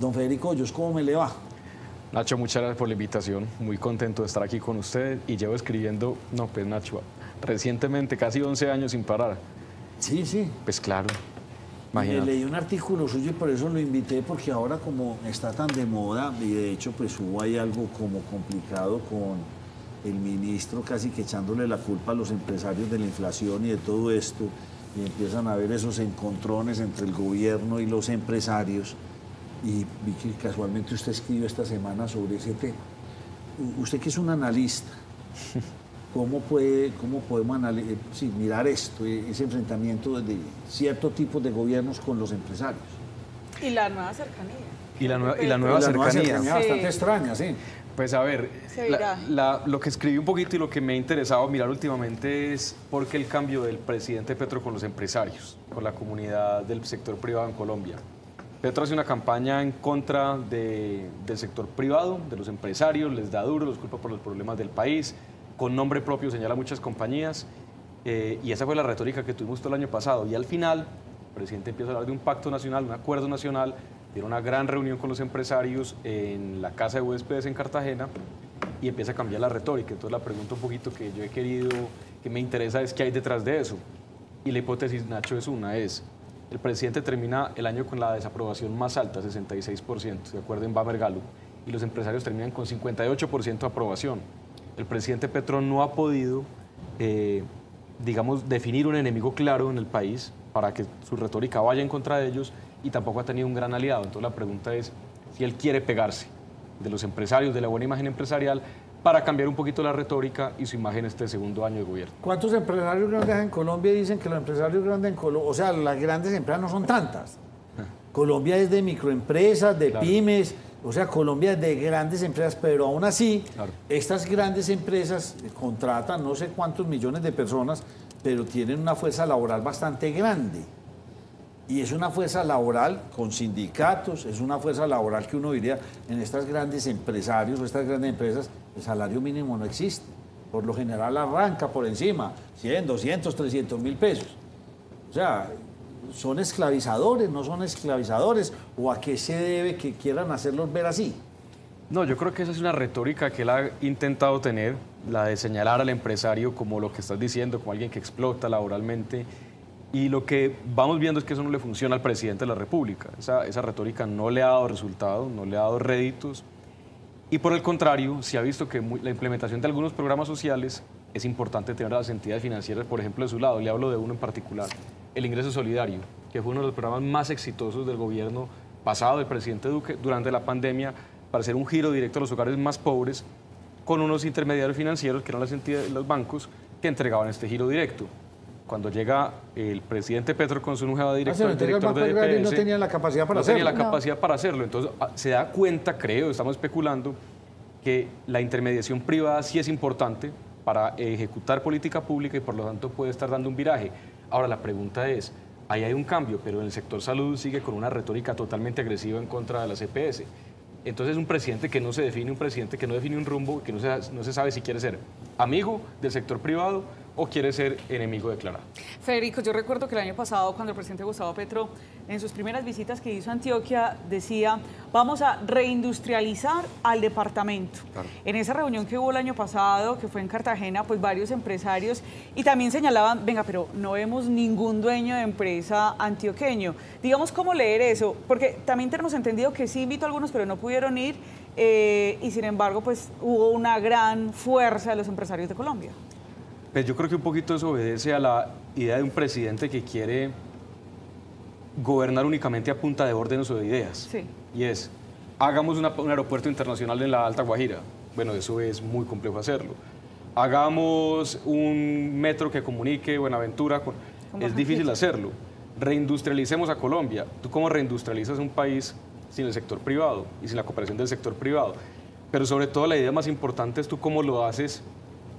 Don Federico Hoyos, ¿cómo me le va? Nacho, muchas gracias por la invitación, muy contento de estar aquí con usted y llevo escribiendo, no pues Nacho, recientemente casi 11 años sin parar. Sí, sí. Pues claro, imagínate. Leí un artículo suyo y por eso lo invité, porque ahora como está tan de moda, y de hecho pues hubo ahí algo como complicado con el ministro casi que echándole la culpa a los empresarios de la inflación y de todo esto, y empiezan a haber esos encontrones entre el gobierno y los empresarios. Y vi que casualmente usted escribió esta semana sobre ese tema. Usted que es un analista, ¿cómo podemos mirar esto, ese enfrentamiento de ciertos tipos de gobiernos con los empresarios? Y la nueva cercanía. Y la nueva cercanía. Sí. Bastante extraña, sí. Pues a ver, lo que escribí un poquito y lo que me ha interesado mirar últimamente es por qué el cambio del presidente Petro con los empresarios, con la comunidad del sector privado en Colombia. Petro hace una campaña en contra del sector privado, de los empresarios, les da duro, los culpa por los problemas del país, con nombre propio señala a muchas compañías, y esa fue la retórica que tuvimos todo el año pasado. Y al final, el presidente empieza a hablar de un pacto nacional, un acuerdo nacional, tiene una gran reunión con los empresarios en la Casa de Huéspedes en Cartagena y empieza a cambiar la retórica. Entonces la pregunta un poquito que yo he querido, que me interesa es qué hay detrás de eso. Y la hipótesis, Nacho, el presidente termina el año con la desaprobación más alta, 66%, de acuerdo en Bamer Gallup, y los empresarios terminan con 58% de aprobación. El presidente Petro no ha podido, digamos, definir un enemigo claro en el país para que su retórica vaya en contra de ellos y tampoco ha tenido un gran aliado. Entonces la pregunta es si él quiere pegarse de los empresarios, de la buena imagen empresarial, para cambiar un poquito la retórica y su imagen este segundo año de gobierno. ¿Cuántos empresarios grandes en Colombia dicen que los empresarios grandes en Colombia, o sea, las grandes empresas no son tantas? Colombia es de microempresas, de pymes, o sea, Colombia es de grandes empresas, pero aún así, estas grandes empresas contratan no sé cuántos millones de personas, pero tienen una fuerza laboral bastante grande. Y es una fuerza laboral con sindicatos, es una fuerza laboral que uno diría, en estas grandes empresarios o estas grandes empresas, el salario mínimo no existe. Por lo general arranca por encima, 100, 200, 300 mil pesos. O sea, ¿son esclavizadores, no son esclavizadores? ¿O a qué se debe que quieran hacerlos ver así? No, yo creo que esa es una retórica que él ha intentado tener, la de señalar al empresario como lo que estás diciendo, como alguien que explota laboralmente. Y lo que vamos viendo es que eso no le funciona al presidente de la República. Esa retórica no le ha dado resultado, no le ha dado réditos. Y por el contrario, se ha visto que la implementación de algunos programas sociales es importante tener a las entidades financieras, por ejemplo, de su lado. Le hablo de uno en particular, el ingreso solidario, que fue uno de los programas más exitosos del gobierno pasado del presidente Duque durante la pandemia para hacer un giro directo a los hogares más pobres con unos intermediarios financieros, que eran las entidades, los bancos, que entregaban este giro directo. Cuando llega el presidente Petro con su nueva director de EPS, no tenía la capacidad para hacerlo. No tenía la capacidad para hacerlo. Entonces se da cuenta, creo, estamos especulando, que la intermediación privada sí es importante para ejecutar política pública y por lo tanto puede estar dando un viraje. Ahora la pregunta es, ahí hay un cambio, pero en el sector salud sigue con una retórica totalmente agresiva en contra de las EPS. Entonces un presidente que no se define, un presidente que no define un rumbo, que no se sabe si quiere ser amigo del sector privado o quiere ser enemigo declarado. Federico, yo recuerdo que el año pasado, cuando el presidente Gustavo Petro, en sus primeras visitas que hizo a Antioquia, decía, vamos a reindustrializar al departamento. Claro. En esa reunión que hubo el año pasado, que fue en Cartagena, pues varios empresarios, y también señalaban, venga, pero no vemos ningún dueño de empresa antioqueño. Digamos, ¿cómo leer eso? Porque también tenemos entendido que sí invitó a algunos, pero no pudieron ir, y sin embargo, pues hubo una gran fuerza de los empresarios de Colombia. Pues yo creo que un poquito eso obedece a la idea de un presidente que quiere gobernar únicamente a punta de órdenes o de ideas. Sí. Y es, hagamos un aeropuerto internacional en la Alta Guajira. Bueno, eso es muy complejo hacerlo. Hagamos un metro que comunique Buenaventura. Es difícil hacerlo. Reindustrialicemos a Colombia. ¿Tú cómo reindustrializas un país sin el sector privado y sin la cooperación del sector privado? Pero sobre todo la idea más importante es tú cómo lo haces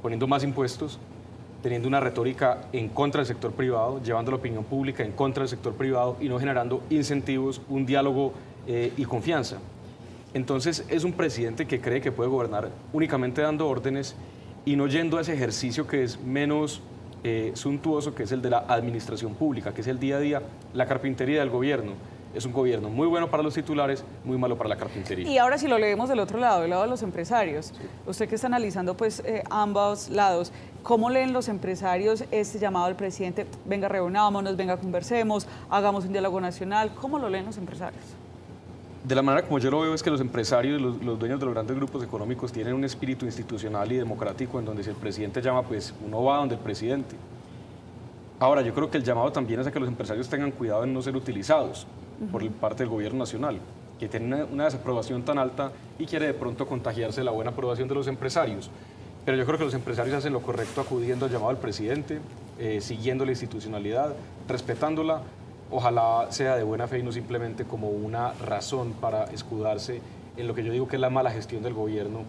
poniendo más impuestos, teniendo una retórica en contra del sector privado, llevando la opinión pública en contra del sector privado y no generando incentivos, un diálogo y confianza. Entonces es un presidente que cree que puede gobernar únicamente dando órdenes y no yendo a ese ejercicio que es menos suntuoso, que es el de la administración pública, que es el día a día, la carpintería del gobierno. Es un gobierno muy bueno para los titulares, muy malo para la carpintería. Y ahora si lo leemos del otro lado, del lado de los empresarios, sí. Usted que está analizando pues ambos lados, ¿cómo leen los empresarios este llamado del presidente? Venga, reunámonos, venga, conversemos, hagamos un diálogo nacional. ¿Cómo lo leen los empresarios? De la manera como yo lo veo es que los empresarios, los dueños de los grandes grupos económicos tienen un espíritu institucional y democrático en donde si el presidente llama, pues uno va donde el presidente. Ahora, yo creo que el llamado también es a que los empresarios tengan cuidado en no ser utilizados por parte del gobierno nacional, que tiene una desaprobación tan alta y quiere de pronto contagiarse de la buena aprobación de los empresarios. Pero yo creo que los empresarios hacen lo correcto acudiendo al llamado del presidente, siguiendo la institucionalidad, respetándola. Ojalá sea de buena fe y no simplemente como una razón para escudarse en lo que yo digo que es la mala gestión del gobierno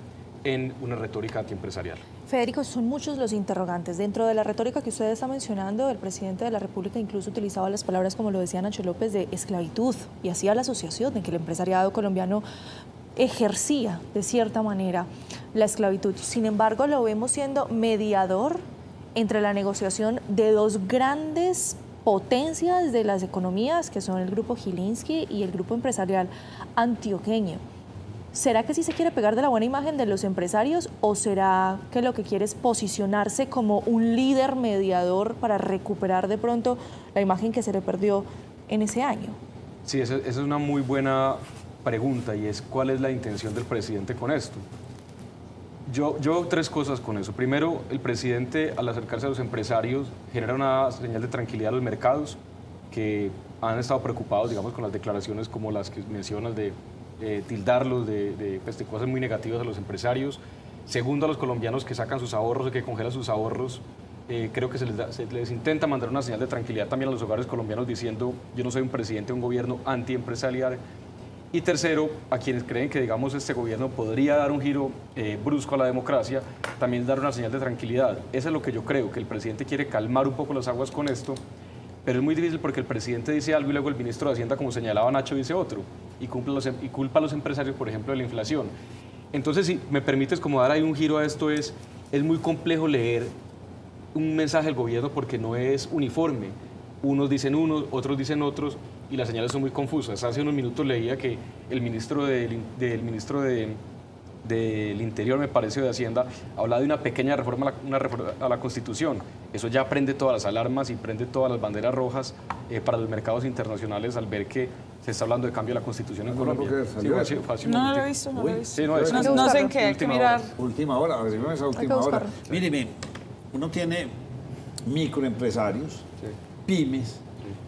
en una retórica antiempresarial. Federico, son muchos los interrogantes. Dentro de la retórica que usted está mencionando, el presidente de la República incluso utilizaba las palabras, como lo decía Nacho López, de esclavitud, y hacía la asociación de que el empresariado colombiano ejercía de cierta manera la esclavitud. Sin embargo, lo vemos siendo mediador entre la negociación de dos grandes potencias de las economías, que son el grupo Gilinski y el grupo empresarial antioqueño. ¿Será que sí se quiere pegar de la buena imagen de los empresarios o será que lo que quiere es posicionarse como un líder mediador para recuperar de pronto la imagen que se le perdió en ese año? Sí, esa es una muy buena pregunta, y es ¿cuál es la intención del presidente con esto? Yo veo tres cosas con eso. Primero, el presidente, al acercarse a los empresarios, genera una señal de tranquilidad a los mercados que han estado preocupados, digamos, con las declaraciones como las que mencionas de tildarlos de cosas muy negativas a los empresarios. Segundo, a los colombianos que sacan sus ahorros o que congelan sus ahorros, creo que se les intenta mandar una señal de tranquilidad también a los hogares colombianos diciendo yo no soy un presidente de un gobierno antiempresarial. Y tercero, a quienes creen que, digamos, este gobierno podría dar un giro brusco a la democracia, también dar una señal de tranquilidad. Eso es lo que yo creo, que el presidente quiere calmar un poco las aguas con esto, pero es muy difícil porque el presidente dice algo y luego el ministro de Hacienda, como señalaba Nacho, dice otro, y culpa a los empresarios, por ejemplo, de la inflación. Entonces, si me permites como dar ahí un giro a esto, es muy complejo leer un mensaje del gobierno porque no es uniforme. Unos dicen unos, otros dicen otros, y las señales son muy confusas. Hace unos minutos leía que el ministro del Interior, me parece, de Hacienda, hablaba de una pequeña reforma a la Constitución. Eso ya prende todas las alarmas y prende todas las banderas rojas para los mercados internacionales al ver que se está hablando de cambio de la Constitución en Colombia. Sí, no lo he visto, no lo he visto. Sí, no sé en qué, hay que mirar. Última hora, recibimos esa última hora. Míreme, uno tiene microempresarios, sí, pymes,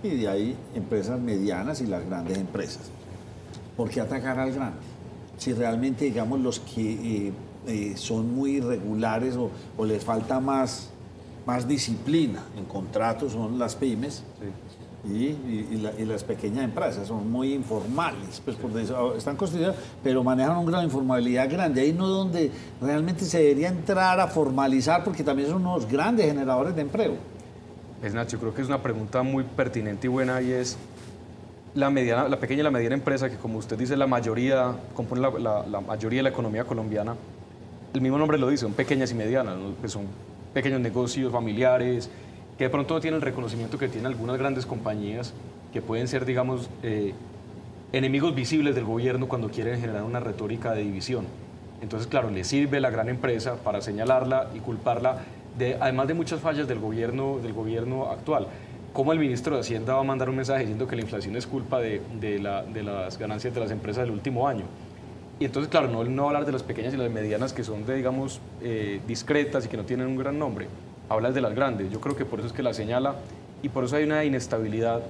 y de ahí empresas medianas y las grandes empresas. ¿Por qué atacar al grande? Si realmente, digamos, los que son muy irregulares o les falta más disciplina en contratos son las pymes, sí, y las pequeñas empresas, son muy informales, pues por eso están constituidas, pero manejan un grado de informalidad grande. Ahí no es donde realmente se debería entrar a formalizar, porque también son unos grandes generadores de empleo. Nacho, creo que es una pregunta muy pertinente y buena, y es la pequeña y la mediana empresa, que como usted dice, la mayoría, compone la mayoría de la economía colombiana. El mismo nombre lo dice, son pequeñas y medianas, ¿no? Pues son pequeños negocios familiares, que de pronto no tienen el reconocimiento que tienen algunas grandes compañías, que pueden ser, digamos, enemigos visibles del gobierno cuando quieren generar una retórica de división. Entonces, claro, le sirve la gran empresa para señalarla y culparla, además de muchas fallas del gobierno actual. ¿Cómo el ministro de Hacienda va a mandar un mensaje diciendo que la inflación es culpa de las ganancias de las empresas del último año? Y entonces, claro, no va a hablar de las pequeñas y las medianas, que son, digamos, discretas y que no tienen un gran nombre. Habla de las grandes. Yo creo que por eso es que la señala, y por eso hay una inestabilidad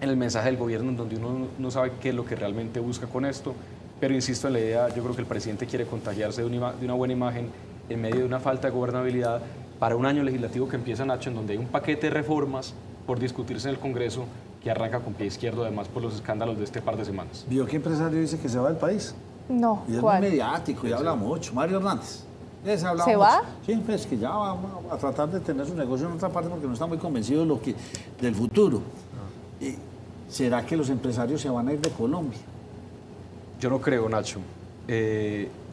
en el mensaje del gobierno, en donde uno no sabe qué es lo que realmente busca con esto. Pero insisto en la idea, yo creo que el presidente quiere contagiarse de una buena imagen en medio de una falta de gobernabilidad para un año legislativo que empieza, Nacho, en donde hay un paquete de reformas por discutirse en el Congreso que arranca con pie izquierdo, además por los escándalos de este par de semanas. ¿Vio qué empresario dice que se va del país? No, y es ¿cuál? Muy mediático y habla mucho. Mario Hernández. ¿Se va? Sí, pues que ya va a tratar de tener su negocio en otra parte porque no está muy convencido del futuro. ¿Será que los empresarios se van a ir de Colombia? Yo no creo, Nacho.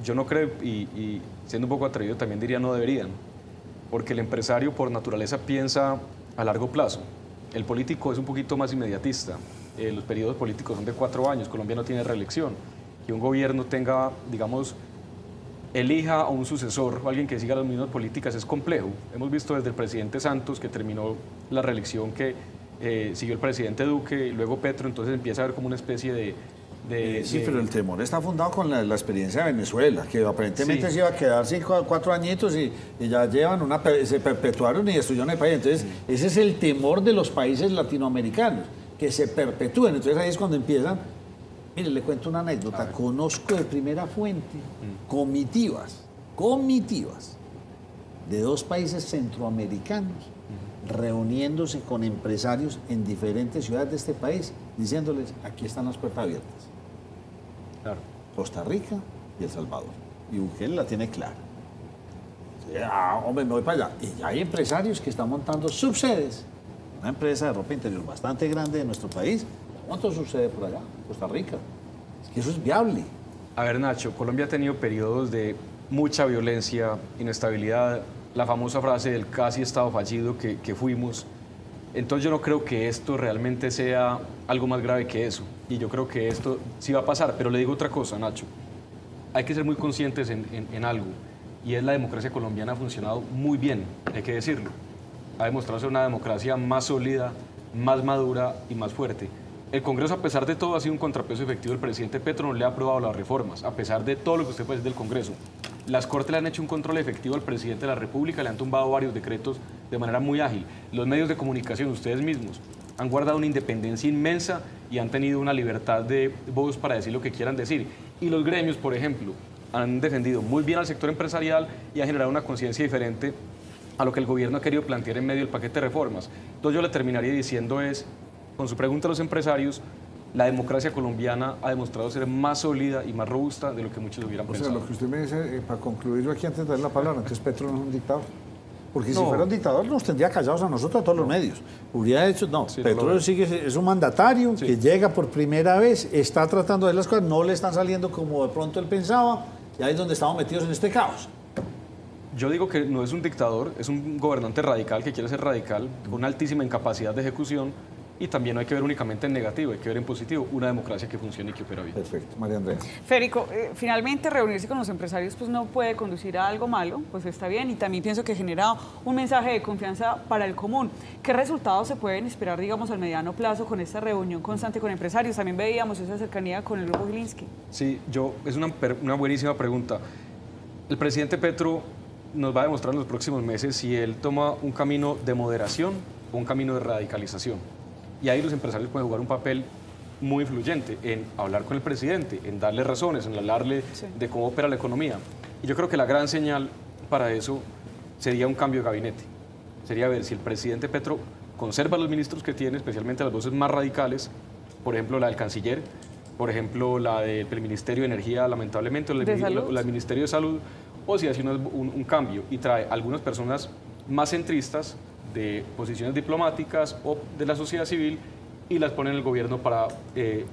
Yo no creo, y siendo un poco atrevido también diría no deberían, porque el empresario por naturaleza piensa a largo plazo. El político es un poquito más inmediatista. los periodos políticos son de 4 años, Colombia no tiene reelección. Que un gobierno tenga, digamos, elija a un sucesor o alguien que siga las mismas políticas es complejo. Hemos visto desde el presidente Santos, que terminó la reelección, que siguió el presidente Duque, y luego Petro, entonces empieza a haber como una especie de sí, pero el temor está fundado con la experiencia de Venezuela, que aparentemente se iba a quedar 4 añitos y ya llevan se perpetuaron y destruyeron el país. Entonces, ese es el temor de los países latinoamericanos, que se perpetúen. Entonces ahí es cuando empiezan. Mire, le cuento una anécdota. Conozco de primera fuente comitivas de 2 países centroamericanos reuniéndose con empresarios en diferentes ciudades de este país, diciéndoles, aquí están las puertas abiertas. Claro. Costa Rica y El Salvador. Y Bukele la tiene clara. Hombre, me voy para allá. Y ya hay empresarios que están montando subsedes. Una empresa de ropa interior bastante grande de nuestro país. ¿Cuánto sucede por allá? Costa Rica. Es que eso es viable. A ver, Nacho, Colombia ha tenido periodos de mucha violencia, inestabilidad, la famosa frase del casi estado fallido que fuimos. Entonces yo no creo que esto realmente sea algo más grave que eso. Y yo creo que esto sí va a pasar. Pero le digo otra cosa, Nacho. Hay que ser muy conscientes en algo. Y es la democracia colombiana ha funcionado muy bien, hay que decirlo. Ha demostrado ser una democracia más sólida, más madura y más fuerte. El Congreso, a pesar de todo, ha sido un contrapeso efectivo. El presidente Petro no le ha aprobado las reformas, a pesar de todo lo que usted puede decir del Congreso. Las Cortes le han hecho un control efectivo al presidente de la República, le han tumbado varios decretos de manera muy ágil. Los medios de comunicación, ustedes mismos, han guardado una independencia inmensa y han tenido una libertad de voz para decir lo que quieran decir. Y los gremios, por ejemplo, han defendido muy bien al sector empresarial y han generado una conciencia diferente a lo que el gobierno ha querido plantear en medio del paquete de reformas. Entonces yo le terminaría diciendo es, con su pregunta a los empresarios, la democracia colombiana ha demostrado ser más sólida y más robusta de lo que muchos hubieran pensado. O sea, lo que usted me dice, para concluirlo aquí antes de dar la palabra, entonces Petro no es un dictador. Porque si fuera un dictador nos tendría callados a nosotros, a todos los medios. Hubiera hecho, sí, Petro sigue, es un mandatario que llega por primera vez, está tratando de las cosas, no le están saliendo como de pronto él pensaba, y ahí es donde estamos metidos en este caos. Yo digo que no es un dictador, es un gobernante radical que quiere ser radical, con una altísima incapacidad de ejecución. Y también no hay que ver únicamente en negativo, hay que ver en positivo, una democracia que funcione y que opera bien. Perfecto, María Andrea. Federico, finalmente reunirse con los empresarios pues no puede conducir a algo malo, pues está bien, y también pienso que genera un mensaje de confianza para el común. ¿Qué resultados se pueden esperar, digamos, al mediano plazo con esta reunión constante con empresarios? También veíamos esa cercanía con el Grupo Gilinski. Sí, es una buenísima pregunta. El presidente Petro nos va a demostrar en los próximos meses si él toma un camino de moderación o un camino de radicalización. Y ahí los empresarios pueden jugar un papel muy influyente en hablar con el presidente, en darle razones, en hablarle de cómo opera la economía. Y yo creo que la gran señal para eso sería un cambio de gabinete. Sería ver si el presidente Petro conserva los ministros que tiene, especialmente las voces más radicales, por ejemplo la del canciller, por ejemplo la del Ministerio de Energía, lamentablemente, o la del Ministerio de Salud, o si hace un cambio y trae algunas personas más centristas, de posiciones diplomáticas o de la sociedad civil y las pone en el gobierno para,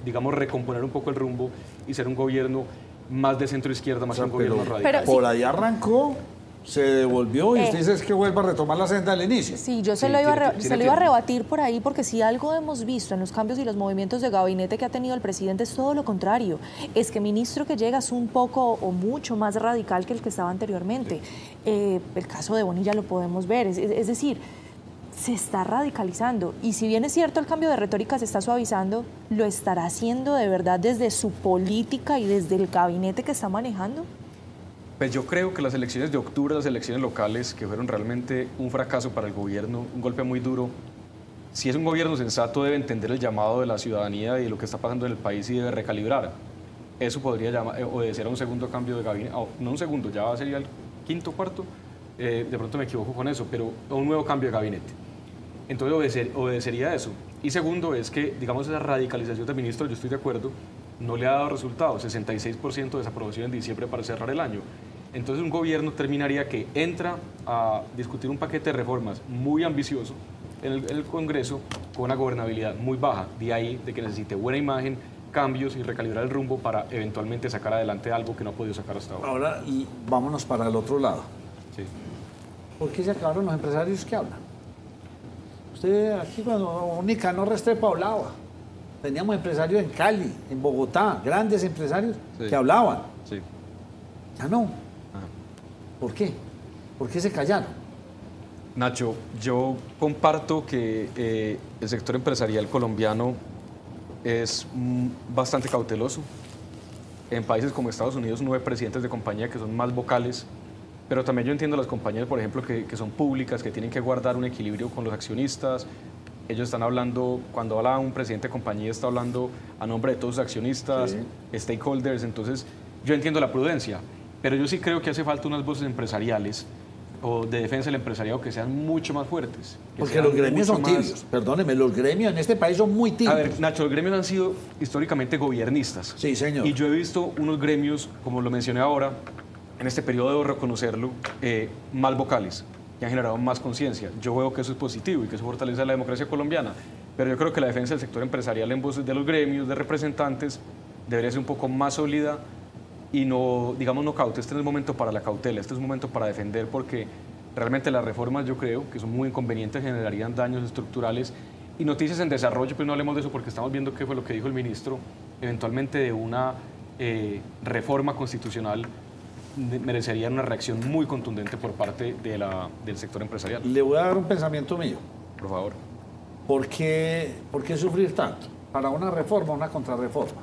digamos, recomponer un poco el rumbo y ser un gobierno más de centro-izquierda, más que un gobierno más radical. Por ahí arrancó, se devolvió y usted dice que vuelva a retomar la senda del inicio. Sí, yo se lo iba a rebatir por ahí, porque si algo hemos visto en los cambios y los movimientos de gabinete que ha tenido el presidente es todo lo contrario. Es que ministro que llega es un poco o mucho más radical que el que estaba anteriormente. El caso de Bonilla lo podemos ver, es decir, se está radicalizando, y si bien es cierto el cambio de retórica se está suavizando, ¿lo estará haciendo de verdad desde su política y desde el gabinete que está manejando? Pues yo creo que las elecciones de octubre, las elecciones locales, que fueron realmente un fracaso para el gobierno, un golpe muy duro, si es un gobierno sensato debe entender el llamado de la ciudadanía y lo que está pasando en el país y debe recalibrar. Eso podría obedecer a un segundo cambio de gabinete, no un segundo, ya sería el quinto, cuarto, de pronto me equivoco con eso, pero un nuevo cambio de gabinete. Entonces obedecería eso. Y segundo es que, digamos, esa radicalización del ministro, yo estoy de acuerdo, no le ha dado resultados, 66% de desaprobación en diciembre para cerrar el año. Entonces un gobierno terminaría que entra a discutir un paquete de reformas muy ambicioso en el Congreso con una gobernabilidad muy baja, de ahí de que necesite buena imagen, cambios y recalibrar el rumbo para eventualmente sacar adelante algo que no ha podido sacar hasta ahora. Ahora, y vámonos para el otro lado. Sí. ¿Por qué se acabaron los empresarios que hablan? Usted aquí cuando Nicanor Restrepo hablaba, Teníamos empresarios en Cali, en Bogotá, grandes empresarios que hablaban. Sí. Ya no. ¿Por qué? ¿Por qué se callaron? Nacho, yo comparto que el sector empresarial colombiano es bastante cauteloso. En países como Estados Unidos uno ve presidentes de compañía que son más vocales, pero también yo entiendo las compañías, por ejemplo, que son públicas, que tienen que guardar un equilibrio con los accionistas. Ellos están hablando, cuando habla un presidente de compañía, está hablando a nombre de todos los accionistas, stakeholders, entonces yo entiendo la prudencia, pero yo sí creo que hace falta unas voces empresariales o de defensa del empresariado que sean mucho más fuertes. Porque los gremios son tibios, perdóneme, los gremios en este país son muy tibios. A ver, Nacho, los gremios han sido históricamente gobiernistas. Sí, señor. Y yo he visto unos gremios, como lo mencioné ahora, en este periodo debo reconocerlo, más vocales, que han generado más conciencia. Yo veo que eso es positivo y que eso fortalece la democracia colombiana, pero yo creo que la defensa del sector empresarial en voces de los gremios, de representantes, debería ser un poco más sólida y no, digamos, no cauta. Este no es el momento para la cautela, este es un momento para defender, porque realmente las reformas yo creo que son muy inconvenientes, generarían daños estructurales. Y noticias en desarrollo, pues no hablemos de eso porque estamos viendo qué fue lo que dijo el ministro, eventualmente de una reforma constitucional merecería una reacción muy contundente por parte del sector empresarial. Le voy a dar un pensamiento mío. Por favor. ¿Por qué sufrir tanto? Para una reforma, una contrarreforma.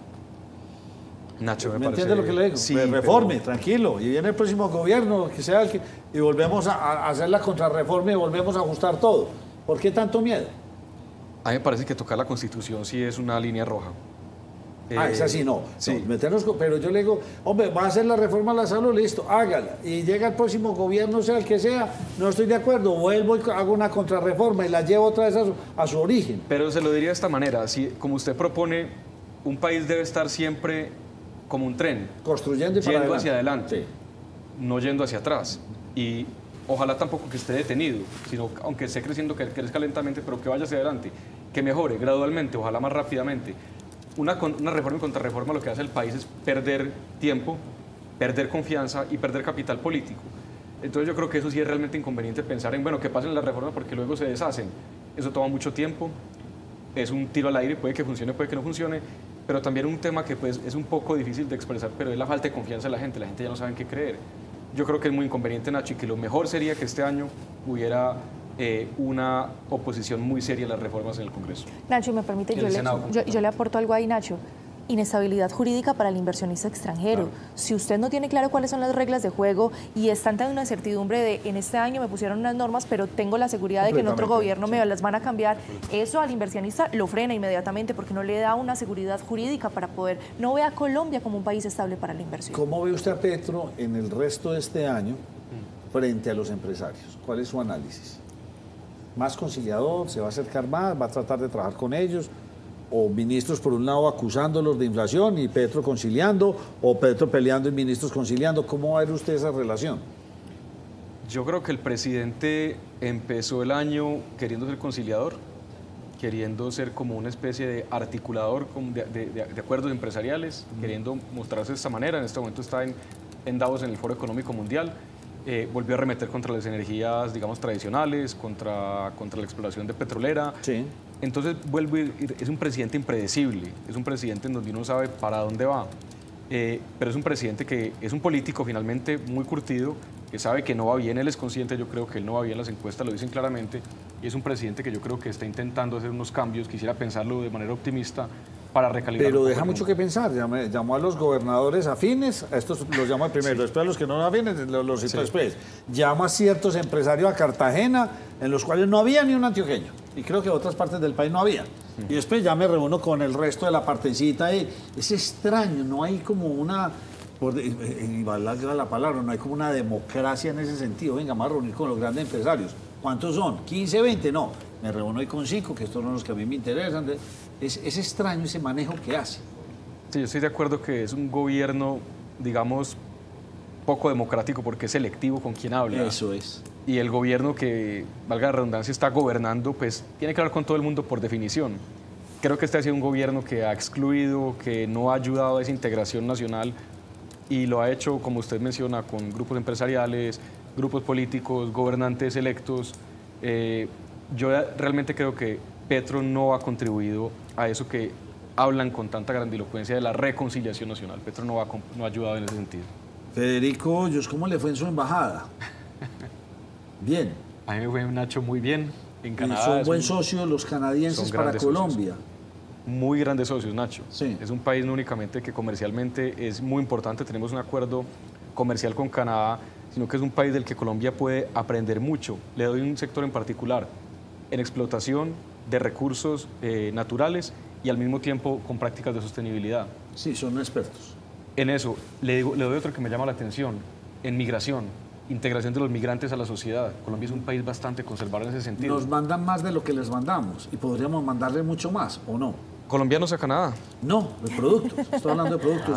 Nacho, ¿Me entiende lo que le digo? Sí, reforme, pero... tranquilo, y viene el próximo gobierno, que sea el que, y volvemos a hacer la contrarreforma y volvemos a ajustar todo. ¿Por qué tanto miedo? A mí me parece que tocar la Constitución sí es una línea roja. Esa sí no. Sí. No, pero yo le digo, hombre, va a hacer la reforma a la salud, listo, hágala. Y llega el próximo gobierno, sea el que sea, no estoy de acuerdo, vuelvo y hago una contrarreforma y la llevo otra vez a su origen. Pero se lo diría de esta manera, si, como usted propone, un país debe estar siempre como un tren. Construyendo y para yendo adelante. hacia adelante, no yendo hacia atrás. Y ojalá tampoco que esté detenido, sino aunque esté creciendo, que crezca lentamente, pero que vaya hacia adelante, que mejore gradualmente, ojalá más rápidamente. Una reforma y contrarreforma lo que hace el país es perder tiempo, perder confianza y perder capital político. Entonces yo creo que eso sí es realmente inconveniente pensar en, bueno, que pasen las reformas porque luego se deshacen. Eso toma mucho tiempo, es un tiro al aire, puede que funcione, puede que no funcione, pero también un tema que pues, es un poco difícil de expresar, pero es la falta de confianza de la gente ya no sabe en qué creer. Yo creo que es muy inconveniente, Nacho, y que lo mejor sería que este año hubiera una oposición muy seria a las reformas en el Congreso. Nacho, me permite, yo le aporto algo ahí, Nacho. Inestabilidad jurídica para el inversionista extranjero. Claro. Si usted no tiene claro cuáles son las reglas de juego y está en una incertidumbre de en este año me pusieron unas normas, pero tengo la seguridad de que en otro gobierno me las van a cambiar, eso al inversionista lo frena inmediatamente porque no le da una seguridad jurídica para poder, no ve a Colombia como un país estable para la inversión. ¿Cómo ve usted a Petro en el resto de este año frente a los empresarios? ¿Cuál es su análisis? ¿Más conciliador? ¿Se va a acercar más? ¿Va a tratar de trabajar con ellos? ¿O ministros por un lado acusándolos de inflación y Petro conciliando? ¿O Petro peleando y ministros conciliando? ¿Cómo va a ver usted esa relación? Yo creo que el presidente empezó el año queriendo ser conciliador, queriendo ser como una especie de articulador de acuerdos empresariales, queriendo mostrarse de esta manera. En este momento está en Davos, en el Foro Económico Mundial. Volvió a arremeter contra las energías, digamos, tradicionales, contra la exploración de petrolera. Sí. Entonces, es un presidente impredecible, es un presidente en donde uno sabe para dónde va, pero es un presidente que es un político finalmente muy curtido, que sabe que no va bien, él es consciente, yo creo que él no va bien, las encuestas lo dicen claramente, y es un presidente que yo creo que está intentando hacer unos cambios, quisiera pensarlo de manera optimista, para recalibrar. Pero deja mucho que pensar, llamó a los gobernadores afines, a estos los llamó primero, sí. Después a los que no afines, los citó después. Llama a ciertos empresarios a Cartagena, en los cuales no había ni un antioqueño, y creo que en otras partes del país no había. Y después ya me reúno con el resto de la partecita, y es extraño, no hay como una, y valga la palabra, no hay como una democracia en ese sentido. Venga, vamos a reunir con los grandes empresarios. ¿Cuántos son? ¿15, 20? No, me reúno hoy con 5, que estos son los que a mí me interesan. Es extraño ese manejo que hace. Sí, yo estoy de acuerdo que es un gobierno, digamos, poco democrático porque es selectivo con quien habla. Eso es. Y el gobierno que, valga la redundancia, está gobernando, pues tiene que hablar con todo el mundo por definición. Creo que este ha sido un gobierno que ha excluido, que no ha ayudado a esa integración nacional y lo ha hecho, como usted menciona, con grupos empresariales, grupos políticos, gobernantes electos. Yo realmente creo que Petro no ha contribuido a eso que hablan con tanta grandilocuencia de la reconciliación nacional. Petro no ha ayudado en ese sentido. Federico Hoyos, ¿cómo le fue en su embajada? Bien. A mí me fue, Nacho, muy bien. En Canadá. Son buen socio los canadienses para Colombia. Muy grandes socios, Nacho. Sí. Es un país no únicamente que comercialmente es muy importante, tenemos un acuerdo comercial con Canadá, sino que es un país del que Colombia puede aprender mucho. Le doy un sector en particular, en explotación de recursos naturales y al mismo tiempo con prácticas de sostenibilidad. Sí, son expertos. En eso, le doy otro que me llama la atención, en migración, integración de los migrantes a la sociedad. Colombia es un país bastante conservador en ese sentido. Nos mandan más de lo que les mandamos y podríamos mandarle mucho más, ¿o no? ¿Colombianos a Canadá? No, de productos. Estoy hablando de productos.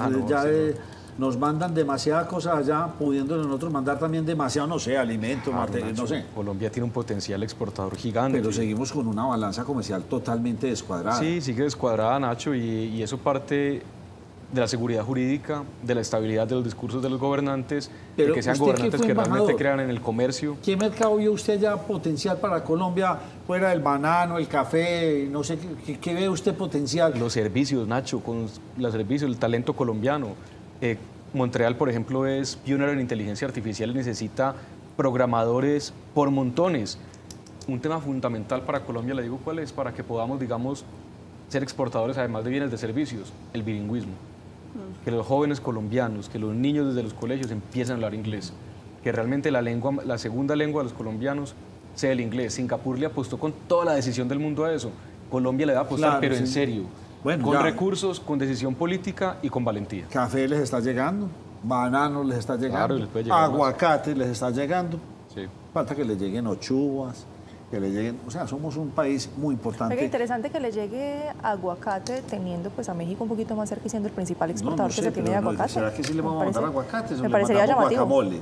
Nos mandan demasiadas cosas allá, pudiéndole nosotros mandar también demasiado, no sé, alimentos, materiales, no sé. Colombia tiene un potencial exportador gigante. Pero seguimos con una balanza comercial totalmente descuadrada. Sí, sigue descuadrada, Nacho, y eso parte de la seguridad jurídica, de la estabilidad de los discursos de los gobernantes, pero de que sean gobernantes que realmente crean en el comercio. ¿Qué mercado vio usted ya potencial para Colombia, fuera del banano, el café, no sé, qué ve usted potencial? Los servicios, Nacho, con los servicios, el talento colombiano. Montreal, por ejemplo, es pionero en inteligencia artificial y necesita programadores por montones. Un tema fundamental para Colombia, le digo cuál es, para que podamos, digamos, ser exportadores además de bienes de servicios, el bilingüismo. Que los jóvenes colombianos, que los niños desde los colegios empiecen a hablar inglés, que realmente la segunda lengua de los colombianos sea el inglés. Singapur le apostó con toda la decisión del mundo a eso. Colombia le va a apostar, claro, pero sí, en serio. Bueno, con recursos, con decisión política y con valentía. Café les está llegando, bananos les está llegando, claro, aguacate les está llegando. Sí. Falta que les lleguen ochuas, que le lleguen, o sea, somos un país muy importante. Es interesante que le llegue aguacate teniendo pues a México un poquito más cerca y siendo el principal exportador que se tiene de aguacate. ¿Será que sí le vamos a mandar aguacate? Me parecería llamativo. Guacamole.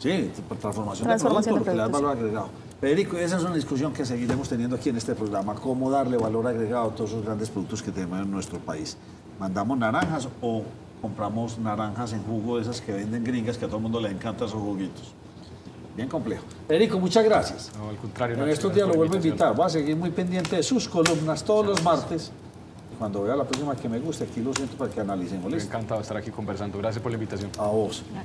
Sí, transformación de producto, porque le da valor agregado. Federico, esa es una discusión que seguiremos teniendo aquí en este programa, cómo darle valor agregado a todos esos grandes productos que tenemos en nuestro país. ¿Mandamos naranjas o compramos naranjas en jugo de esas que venden gringas, que a todo el mundo le encantan esos juguitos? Bien complejo. Federico, muchas gracias. No, al contrario. En estos días lo vuelvo a invitar. Voy a seguir muy pendiente de sus columnas todos los martes. Cuando vea la próxima que me guste, aquí lo siento para que analicemos. Me ha encantado estar aquí conversando. Gracias por la invitación. A vos.